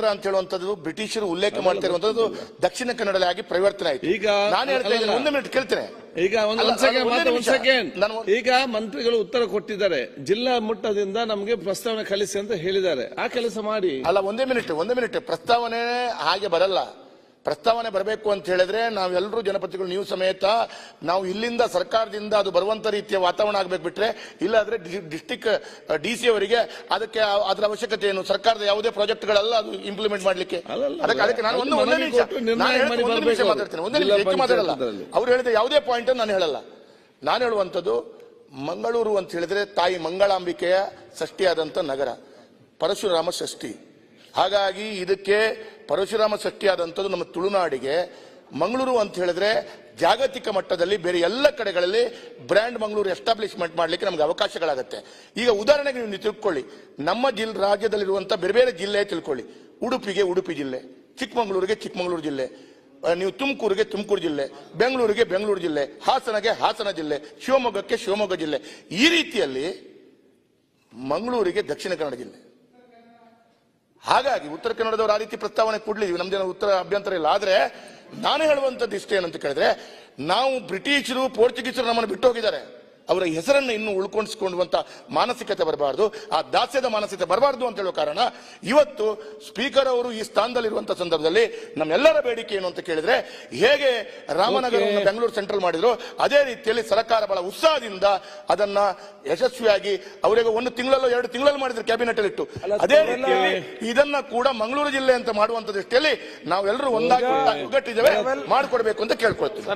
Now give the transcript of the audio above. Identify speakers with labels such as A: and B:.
A: ಕೇಂದ್ರ ಅಂತ ಹೇಳುವಂತದ್ದು ಬ್ರಿಟಿಷರು ಉಲ್ಲೇಖ ಮಾಡ್ತಾ ಇರುವಂತದ್ದು ದಕ್ಷಿಣ ಕನ್ನಡದಲ್ಲಿ ಆಗಿ ಪರಿವರ್ತನೆ ಆಯ್ತು.
B: ಈಗ
A: ನಾನು ಹೇಳ್ತಾ ಇದ್ದೇನೆ, ಒಂದು ಮಿನಿಟ್ ಕೇಳ್ತೇನೆ.
B: ಈಗ ಒಂದು ಸೆಕೆಂಡ್, ಈಗ ಮಂತ್ರಿಗಳು ಉತ್ತರ ಕೊಟ್ಟಿದ್ದಾರೆ, ಜಿಲ್ಲಾ ಮಟ್ಟದಿಂದ ನಮಗೆ ಪ್ರಸ್ತಾವನೆ ಕಳಿಸಿ ಅಂತ ಹೇಳಿದ್ದಾರೆ, ಆ ಕೆಲಸ ಮಾಡಿ.
A: ಅಲ್ಲ, ಒಂದೇ ಮಿನಿಟ್, ಪ್ರಸ್ತಾವನೆ ಹಾಗೆ ಬರಲ್ಲ. ಪ್ರಸ್ತಾವನೆ ಬರಬೇಕು ಅಂತ ಹೇಳಿದ್ರೆ ನಾವೆಲ್ಲರೂ ಜನಪ್ರತಿನಿಧಿಗಳು, ನೀವು ಸಮೇತ, ನಾವು ಇಲ್ಲಿಂದ ಸರ್ಕಾರದಿಂದ ಅದು ಬರುವಂತ ರೀತಿಯ ವಾತಾವರಣ ಆಗ್ಬೇಕು. ಬಿಟ್ರೆ ಇಲ್ಲಾದ್ರೆ ಡಿಸ್ಟಿಕ್ ಡಿಸಿ ಅವರಿಗೆ ಅದಕ್ಕೆ ಅದರ ಅವಶ್ಯಕತೆ ಏನು? ಸರ್ಕಾರದ ಯಾವುದೇ ಪ್ರಾಜೆಕ್ಟ್ಗಳೆಲ್ಲ ಅದು ಇಂಪ್ಲಿಮೆಂಟ್ ಮಾಡ್ಲಿಕ್ಕೆ. ಅದಕ್ಕೆ ನಾನು ಒಂದೇ ನಿಮಿಷ ಮಾತಾಡ್ತೇನೆ, ಒಂದೇ ನಿಮಿಷ ಹೆಚ್ಚು ಮಾತಾಡಲ್ಲ. ಅವ್ರು ಹೇಳಿದ ಯಾವುದೇ ಪಾಯಿಂಟ್ ನಾನು ಹೇಳಲ್ಲ. ನಾನು ಹೇಳುವಂಥದ್ದು, ಮಂಗಳೂರು ಅಂತ ಹೇಳಿದ್ರೆ ತಾಯಿ ಮಂಗಳಾಂಬಿಕೆಯ ಷಷ್ಠಿಯಾದಂಥ ನಗರ, ಪರಶುರಾಮ ಷಷ್ಠಿ. ಹಾಗಾಗಿ ಇದಕ್ಕೆ ಪರಶುರಾಮ ಷಷ್ಠಿ ಆದಂಥದ್ದು ನಮ್ಮ ತುಳುನಾಡಿಗೆ. ಮಂಗಳೂರು ಅಂತ ಹೇಳಿದ್ರೆ ಜಾಗತಿಕ ಮಟ್ಟದಲ್ಲಿ ಬೇರೆ ಎಲ್ಲ ಕಡೆಗಳಲ್ಲಿ ಬ್ರ್ಯಾಂಡ್ ಮಂಗಳೂರು ಎಸ್ಟಾಬ್ಲಿಷ್ಮೆಂಟ್ ಮಾಡಲಿಕ್ಕೆ ನಮಗೆ ಅವಕಾಶಗಳಾಗುತ್ತೆ. ಈಗ ಉದಾಹರಣೆಗೆ ನೀವು ತಿಳ್ಕೊಳ್ಳಿ, ನಮ್ಮ ರಾಜ್ಯದಲ್ಲಿರುವಂಥ ಬೇರೆ ಬೇರೆ ಜಿಲ್ಲೆ ತಿಳ್ಕೊಳ್ಳಿ. ಉಡುಪಿಗೆ ಉಡುಪಿ ಜಿಲ್ಲೆ, ಚಿಕ್ಕಮಗಳೂರಿಗೆ ಚಿಕ್ಕಮಗಳೂರು ಜಿಲ್ಲೆ, ನೀವು ತುಮಕೂರಿಗೆ ತುಮಕೂರು ಜಿಲ್ಲೆ, ಬೆಂಗಳೂರಿಗೆ ಬೆಂಗಳೂರು ಜಿಲ್ಲೆ, ಹಾಸನಗೆ ಹಾಸನ ಜಿಲ್ಲೆ, ಶಿವಮೊಗ್ಗಕ್ಕೆ ಶಿವಮೊಗ್ಗ ಜಿಲ್ಲೆ. ಈ ರೀತಿಯಲ್ಲಿ ಮಂಗಳೂರಿಗೆ ದಕ್ಷಿಣ ಕನ್ನಡ ಜಿಲ್ಲೆ. ಹಾಗಾಗಿ ಉತ್ತರ ಕನ್ನಡದವರು ಆ ರೀತಿ ಪ್ರಸ್ತಾವನೆ ಕೊಡ್ಲಿದ್ದೀವಿ, ನಮ್ದೇನೋ ಉತ್ತರ ಅಭ್ಯಂತರ ಇಲ್ಲ. ಆದ್ರೆ ನಾನು ಹೇಳುವಂಥದ್ದು ಇಷ್ಟೇ ಏನಂತ ಕೇಳಿದ್ರೆ, ನಾವು ಬ್ರಿಟಿಷರು ಪೋರ್ಚುಗೀಸರು ನಮ್ಮನ್ನು ಬಿಟ್ಟು ಹೋಗಿದ್ದಾರೆ, ಅವರ ಹೆಸರನ್ನು ಇನ್ನೂ ಉಳ್ಕೊಂಡಿಸಿಕೊಳ್ಳುವಂತ ಮಾನಸಿಕತೆ ಬರಬಾರ್ದು, ಆ ದಾಸ್ಯದ ಮಾನಸಿಕತೆ ಬರಬಾರ್ದು ಅಂತ ಹೇಳೋ ಕಾರಣ ಇವತ್ತು ಸ್ಪೀಕರ್ ಅವರು ಈ ಸ್ಥಾನದಲ್ಲಿರುವಂತಹ ಸಂದರ್ಭದಲ್ಲಿ ನಮ್ಮೆಲ್ಲರ ಬೇಡಿಕೆ ಏನು ಅಂತ ಕೇಳಿದ್ರೆ, ಹೇಗೆ ರಾಮನಗರವನ್ನು ಬೆಂಗಳೂರು ಸೆಂಟ್ರಲ್ ಮಾಡಿದ್ರು ಅದೇ ರೀತಿಯಲ್ಲಿ ಸರ್ಕಾರ ಬಹಳ ಉತ್ಸಾಹದಿಂದ ಅದನ್ನ ಯಶಸ್ವಿಯಾಗಿ ಅವರಿಗೆ 1 ತಿಂಗಳಲ್ಲೋ 2 ತಿಂಗಳಲ್ಲಿ ಮಾಡಿದ್ರು ಕ್ಯಾಬಿನೆಟ್ ಅಲ್ಲಿ ಇಟ್ಟು, ಅದೇ ರೀತಿಯಲ್ಲಿ ಇದನ್ನ ಕೂಡ ಮಂಗಳೂರು ಜಿಲ್ಲೆ ಅಂತ ಮಾಡುವಂತ ದೃಷ್ಟಿಯಲ್ಲಿ ನಾವೆಲ್ಲರೂ ಒಂದಾಗಿ ಒಗ್ಗಟ್ಟಿದ್ದೇವೆ, ಮಾಡಿಕೊಡ್ಬೇಕು ಅಂತ ಕೇಳ್ಕೊಳ್ತೀವಿ.